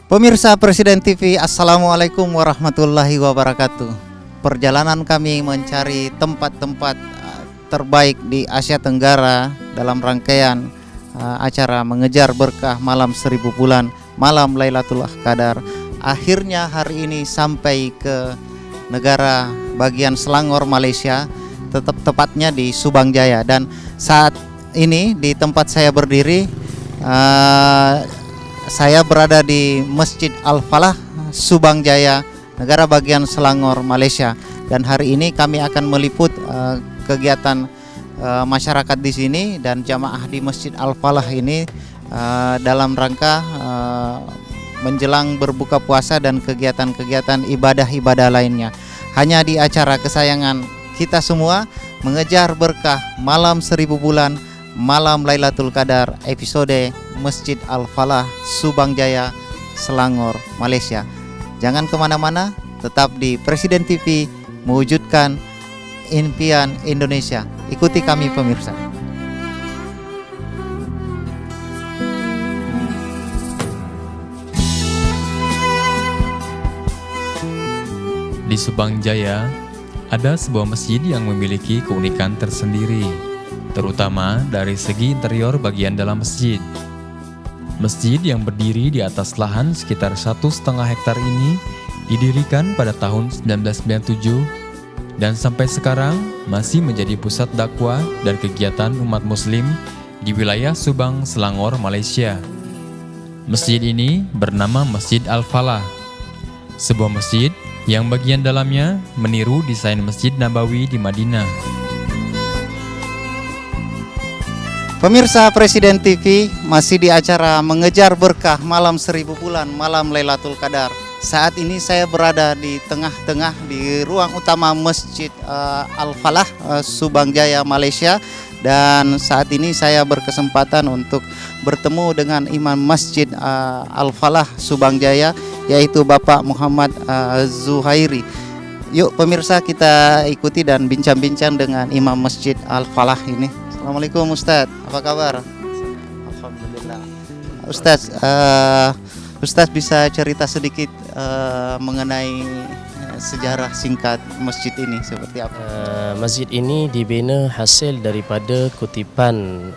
Pemirsa Presiden TV, Assalamualaikum warahmatullahi wabarakatuh. Perjalanan kami mencari tempat-tempat terbaik di Asia Tenggara dalam rangkaian acara mengejar berkah malam 1000 bulan, malam Lailatul Qadar. Akhirnya hari ini sampai ke negara bagian Selangor, Malaysia, tepatnya di Subang Jaya. Dan saat ini di tempat saya berdiri, saya berada di Masjid Al-Falah, Subang Jaya, negara bagian Selangor, Malaysia. Dan hari ini kami akan meliput kegiatan masyarakat di sini dan jamaah di Masjid Al-Falah ini dalam rangka menjelang berbuka puasa dan kegiatan-kegiatan ibadah-ibadah lainnya. Hanya di acara kesayangan kita semua, mengejar berkah malam 1000 bulan, malam Lailatul Qadar, episode Masjid Al-Falah, Subang Jaya, Selangor, Malaysia. Jangan kemana-mana, tetap di Presiden TV, mewujudkan impian Indonesia. Ikuti kami pemirsa. Di Subang Jaya, ada sebuah masjid yang memiliki keunikan tersendiri, terutama dari segi interior bagian dalam masjid. Masjid yang berdiri di atas lahan sekitar 1,5 hektar ini didirikan pada tahun 1997 dan sampai sekarang masih menjadi pusat dakwah dan kegiatan umat muslim di wilayah Subang, Selangor, Malaysia. Masjid ini bernama Masjid Al-Falah, sebuah masjid yang bagian dalamnya meniru desain Masjid Nabawi di Madinah. Pemirsa Presiden TV, masih di acara mengejar berkah malam 1000 bulan, malam Lailatul Qadar. Saat ini saya berada di tengah-tengah di ruang utama Masjid Al-Falah, Subang Jaya, Malaysia. Dan saat ini saya berkesempatan untuk bertemu dengan Imam Masjid Al-Falah, Subang Jaya, yaitu Bapak Muhammad Zuhairi. Yuk pemirsa, kita ikuti dan bincang-bincang dengan Imam Masjid Al-Falah ini. Assalamualaikum Ustadz, apa kabar? Alhamdulillah. Ustadz bisa cerita sedikit mengenai sejarah singkat masjid ini seperti apa? Masjid ini dibina hasil daripada kutipan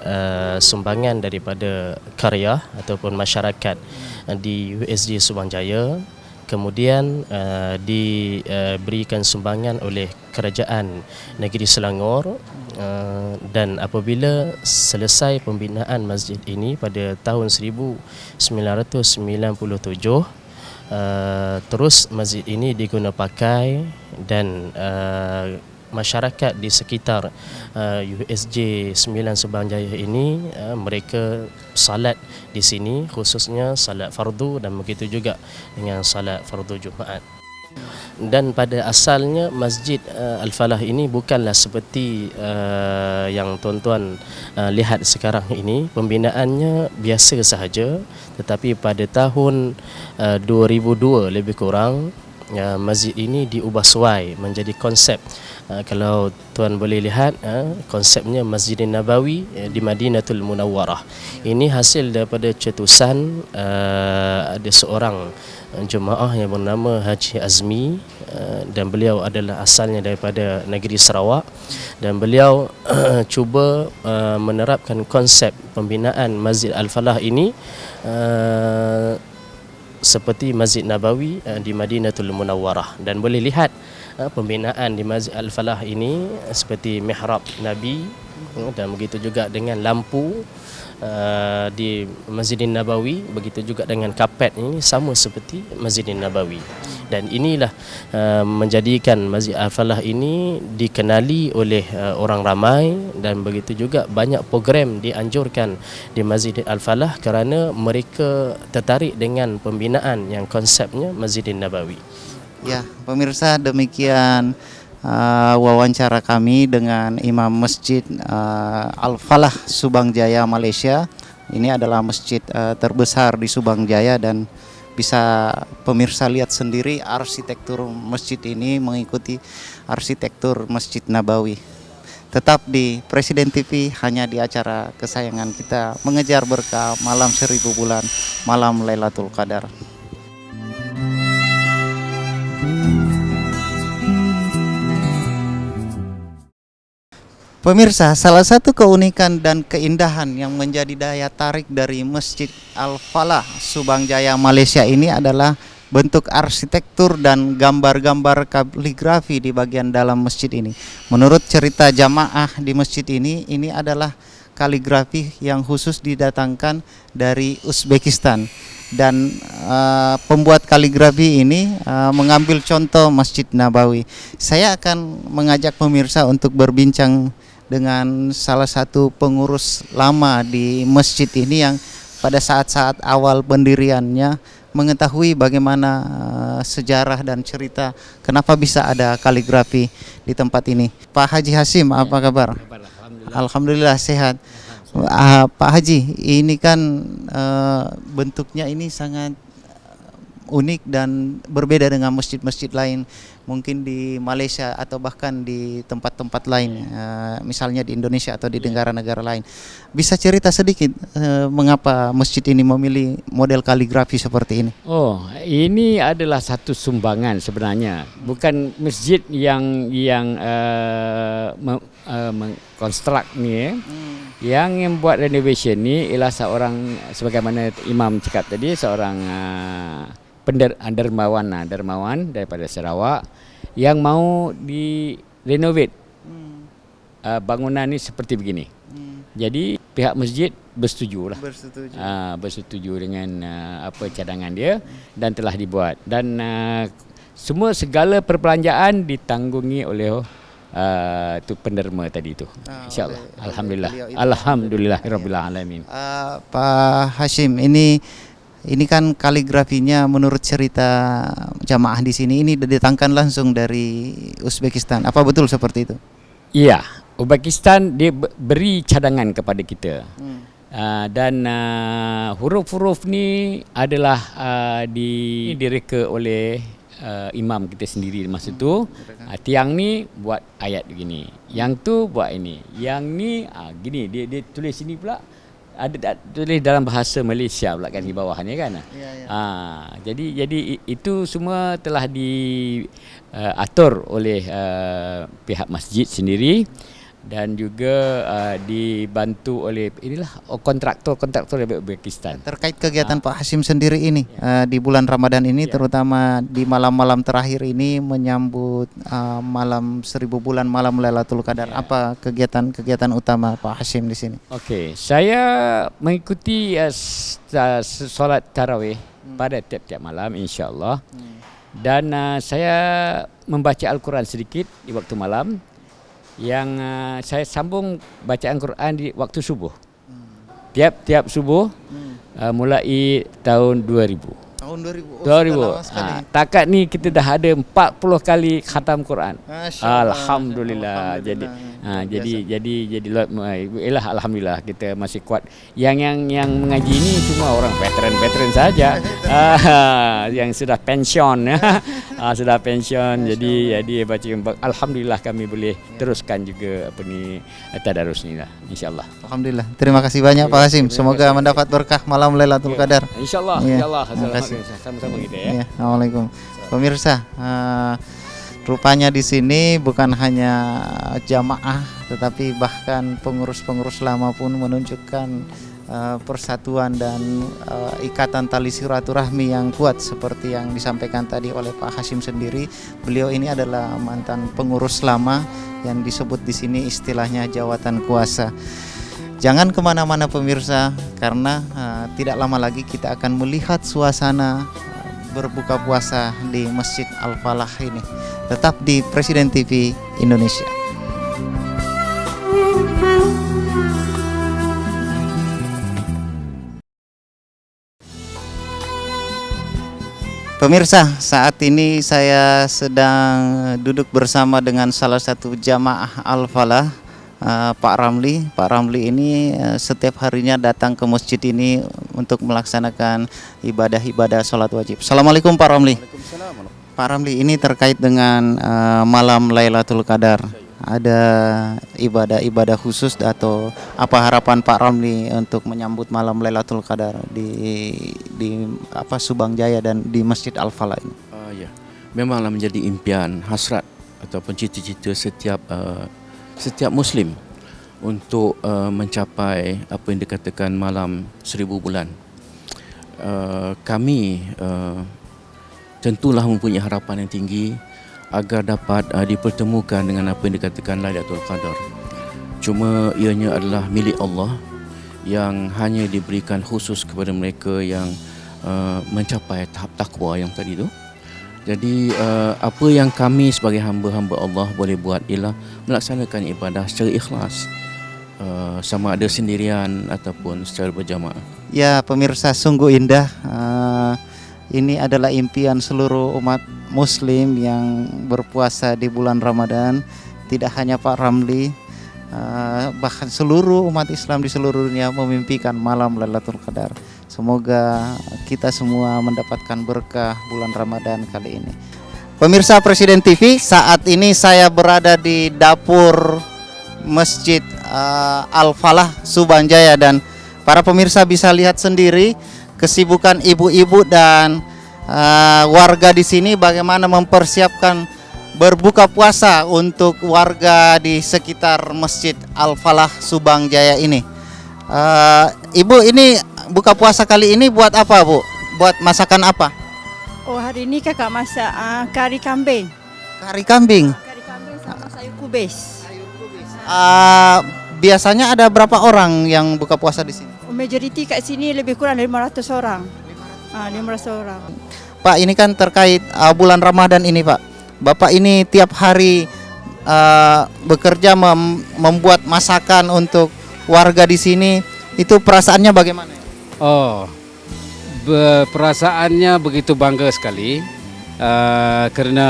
sumbangan daripada karya ataupun masyarakat di USJ Subang Jaya. Kemudian diberikan sumbangan oleh kerajaan negeri Selangor, dan apabila selesai pembinaan masjid ini pada tahun 1997, terus masjid ini diguna pakai dan masyarakat di sekitar USJ 9 Subang Jaya ini mereka salat di sini, khususnya salat fardu dan begitu juga dengan salat fardu Jumaat. Dan pada asalnya Masjid Al-Falah ini bukanlah seperti yang tuan-tuan lihat sekarang ini. Pembinaannya biasa sahaja, tetapi pada tahun 2002 lebih kurang, masjid ini diubah suai menjadi konsep. Kalau tuan boleh lihat, konsepnya Masjid Nabawi di Madinatul Munawwarah. Ini hasil daripada cetusan ada seorang jemaah yang bernama Haji Azmi, dan beliau adalah asalnya daripada negeri Sarawak, dan beliau cuba menerapkan konsep pembinaan Masjid Al-Falah ini seperti Masjid Nabawi di Madinatul Munawwarah. Dan boleh lihat pembinaan di Masjid Al-Falah ini seperti mihrab Nabi, dan begitu juga dengan lampu di Masjid Nabawi, begitu juga dengan kapet ini sama seperti Masjid Nabawi. Dan inilah menjadikan Masjid Al-Falah ini dikenali oleh orang ramai, dan begitu juga banyak program dianjurkan di Masjid Al-Falah kerana mereka tertarik dengan pembinaan yang konsepnya Masjid Nabawi. Ya, pemirsa, demikian wawancara kami dengan Imam Masjid Al-Falah, Subang Jaya, Malaysia. Ini adalah masjid terbesar di Subang Jaya, dan bisa pemirsa lihat sendiri arsitektur masjid ini mengikuti arsitektur Masjid Nabawi. Tetap di Presiden TV, hanya di acara kesayangan kita, mengejar berkah malam 1000 bulan, malam Lailatul Qadar. Pemirsa, salah satu keunikan dan keindahan yang menjadi daya tarik dari Masjid Al-Falah Subang Jaya Malaysia ini adalah bentuk arsitektur dan gambar-gambar kaligrafi di bagian dalam masjid ini. Menurut cerita jamaah di masjid ini adalah kaligrafi yang khusus didatangkan dari Uzbekistan. Dan pembuat kaligrafi ini mengambil contoh Masjid Nabawi. Saya akan mengajak pemirsa untuk berbincang dengan salah satu pengurus lama di masjid ini yang pada saat-saat awal pendiriannya mengetahui bagaimana sejarah dan cerita kenapa bisa ada kaligrafi di tempat ini. Pak Haji Hasim, apa kabar? Alhamdulillah sehat. Pak Haji, ini kan bentuknya ini sangat unik dan berbeda dengan masjid-masjid lain, mungkin di Malaysia atau bahkan di tempat-tempat lain, misalnya di Indonesia atau di negara-negara lain. Bisa cerita sedikit mengapa masjid ini memilih model kaligrafi seperti ini? Oh, ini adalah satu sumbangan sebenarnya, bukan masjid yang mengkonstruk ni. Yang membuat renovation ni ialah seorang, sebagaimana Imam cakap tadi, seorang dermawan daripada Sarawak yang mau direnovate bangunan ni seperti begini. Jadi pihak masjid bersetuju dengan apa cadangan dia dan telah dibuat, dan segala perbelanjaan ditanggungi oleh tu penderma tadi tu. InsyaAllah. Alhamdulillahirabbil alamin. Pak Hashim, ini kan kaligrafinya menurut cerita jamaah di sini ini didatangkan langsung dari Uzbekistan. Apa betul seperti itu? Iya, Uzbekistan dia beri cadangan kepada kita. Dan huruf-huruf ni adalah direka oleh imam kita sendiri masa tu. Tiang ni buat ayat begini, yang tu buat ini, yang ni gini, dia tulis sini pula, ada tulis dalam bahasa Malaysia pula kan di bawah ni kan. Jadi itu semua telah diatur oleh pihak masjid sendiri, dan juga dibantu oleh kontraktor dari Uzbekistan. Terkait kegiatan Pak Hashim sendiri ini di bulan Ramadan ini, terutama di malam-malam terakhir ini menyambut malam 1000 bulan, malam Lailatul Qadar. Apa kegiatan utama Pak Hashim di sini? Okey, saya mengikuti solat tarawih pada tiap-tiap malam insya-Allah. Dan saya membaca Al-Quran sedikit di waktu malam, yang saya sambung bacaan Quran di waktu subuh. Tiap subuh mulai tahun 2000. Tahun 2000. Takat ni kita dah ada 40 kali khatam Quran. Alhamdulillah. Jadi alhamdulillah kita masih kuat. Yang mengaji ni semua orang veteran saja. Yang sudah pensiun. Sudah pensiun. Jadi baca, alhamdulillah kami boleh teruskan juga tadarus ni lah, insyaallah. Alhamdulillah. Terima kasih banyak Pak Hashim. Semoga mendapat berkah malam Lailatul Qadar. Insyaallah, insyaallah. Sama-sama kita ya. Assalamualaikum. Pemirsa, rupanya di sini bukan hanya jamaah, tetapi bahkan pengurus-pengurus lama pun menunjukkan persatuan dan ikatan tali silaturahmi yang kuat seperti yang disampaikan tadi oleh Pak Hashim sendiri. Beliau ini adalah mantan pengurus lama yang disebut di sini istilahnya jawatan kuasa. Jangan kemana-mana pemirsa, karena tidak lama lagi kita akan melihat suasana berbuka puasa di Masjid Al-Falah ini. Tetap di Presiden TV Indonesia. Pemirsa, saat ini saya sedang duduk bersama dengan salah satu jamaah Al-Falah, Pak Ramli. Pak Ramli ini setiap harinya datang ke masjid ini untuk melaksanakan ibadah-ibadah sholat wajib. Assalamualaikum Pak Ramli. Pak Ramli, ini terkait dengan malam Lailatul Qadar. Ada ibadah-ibadah khusus atau apa harapan Pak Ramli untuk menyambut malam Lailatul Qadar di Subang Jaya dan di Masjid Al-Falah ini? Ya, memanglah menjadi impian, hasrat ataupun cita-cita setiap Muslim untuk mencapai apa yang dikatakan malam 1000 bulan. Kami tentulah mempunyai harapan yang tinggi agar dapat dipertemukan dengan apa yang dikatakan Lailatul Qadar. Cuma ianya adalah milik Allah yang hanya diberikan khusus kepada mereka yang mencapai tahap takwa yang tadi tu. Jadi apa yang kami sebagai hamba-hamba Allah boleh buat ialah melaksanakan ibadah secara ikhlas, sama ada sendirian ataupun secara berjamaah. Ya pemirsa, sungguh indah. Ini adalah impian seluruh umat Muslim yang berpuasa di bulan Ramadan. Tidak hanya Pak Ramli, bahkan seluruh umat Islam di seluruh dunia memimpikan malam Lailatul Qadar. Semoga kita semua mendapatkan berkah bulan Ramadan kali ini. Pemirsa Presiden TV, saat ini saya berada di dapur Masjid Al-Falah Subang Jaya, dan para pemirsa bisa lihat sendiri kesibukan ibu-ibu dan warga di sini bagaimana mempersiapkan berbuka puasa untuk warga di sekitar Masjid Al-Falah Subang Jaya ini. Ibu, ini buka puasa kali ini buat apa, Bu? Buat masakan apa? Oh, hari ini kakak masak kari kambing. Kari kambing. Kari kambing sama sayur kubis. Biasanya ada berapa orang yang buka puasa di sini? Majoriti kat sini lebih kurang 500 orang. 500 orang. Pak, ini kan terkait bulan Ramadan ini, Pak. Bapak ini tiap hari bekerja membuat masakan untuk warga di sini. Itu perasaannya bagaimana? Oh, perasaannya begitu bangga sekali karena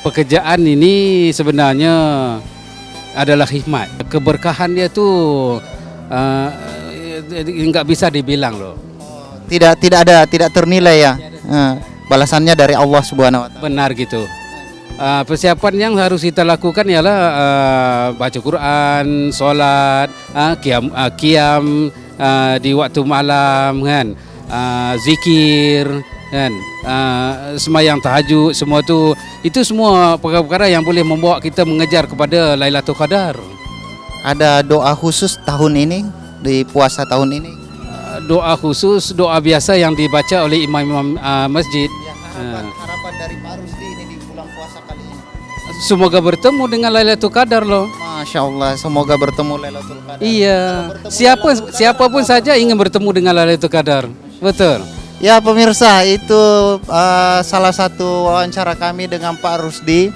pekerjaan ini sebenarnya adalah hikmat. Keberkahan dia tuh nggak bisa dibilang loh. Tidak ternilai ya. Balasannya dari Allah Subhanahu wa taala. Benar gitu. Persiapan yang harus kita lakukan ialah baca Quran, solat, qiyam di waktu malam kan, zikir kan, sembahyang tahajud, semua itu semua perkara-perkara yang boleh membawa kita mengejar kepada Lailatul Qadar. Ada doa khusus tahun ini di puasa tahun ini? Doa khusus, doa biasa yang dibaca oleh imam-imam masjid. Harapan dari Pak Rusdi ini di bulan puasa kali ini. Semoga bertemu dengan Lailatul Qadar loh. Masya Allah, semoga bertemu Lailatul Qadar. Iya, siapapun saja ingin bertemu dengan Lailatul Qadar. Betul. Ya pemirsa, itu salah satu wawancara kami dengan Pak Rusdi,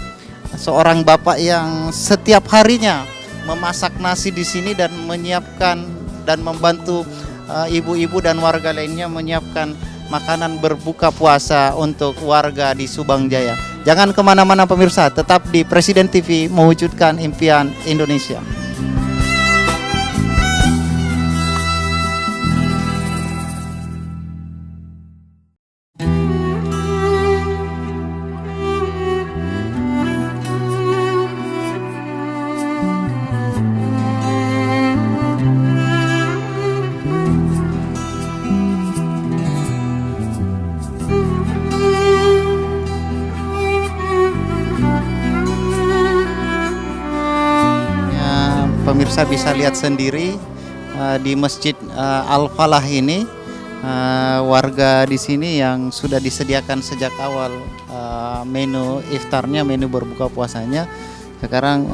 seorang bapak yang setiap harinya memasak nasi di sini dan menyiapkan dan membantu ibu-ibu dan warga lainnya menyiapkan makanan berbuka puasa untuk warga di Subang Jaya. Jangan kemana-mana pemirsa, tetap di Presiden TV mewujudkan impian Indonesia. Pemirsa bisa lihat sendiri di Masjid Al-Falah ini warga di sini yang sudah disediakan sejak awal menu iftarnya, menu berbuka puasanya, sekarang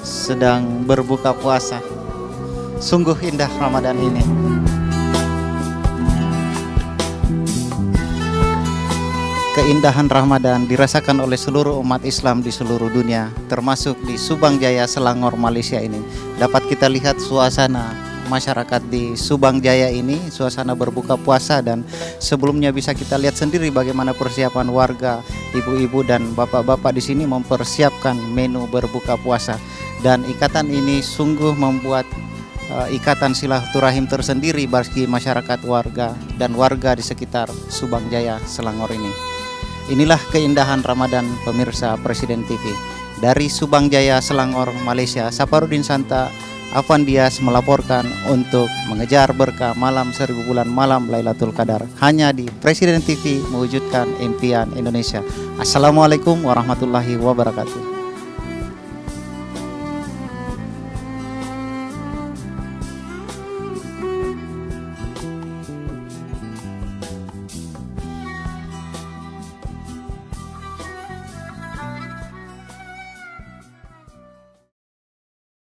sedang berbuka puasa. Sungguh indah Ramadan ini. Keindahan Ramadan dirasakan oleh seluruh umat Islam di seluruh dunia, termasuk di Subang Jaya, Selangor, Malaysia ini. Dapat kita lihat suasana masyarakat di Subang Jaya ini, suasana berbuka puasa, dan sebelumnya bisa kita lihat sendiri bagaimana persiapan warga, ibu-ibu dan bapak-bapak di sini mempersiapkan menu berbuka puasa. Dan ikatan ini sungguh membuat ikatan silaturahim tersendiri bagi masyarakat warga dan warga di sekitar Subang Jaya, Selangor ini. Inilah keindahan Ramadan pemirsa Presiden TV. Dari Subang Jaya, Selangor, Malaysia, Saparudin Santa Avandias melaporkan untuk mengejar berkah malam 1000 bulan malam Lailatul Qadar hanya di Presiden TV mewujudkan impian Indonesia. Assalamualaikum warahmatullahi wabarakatuh.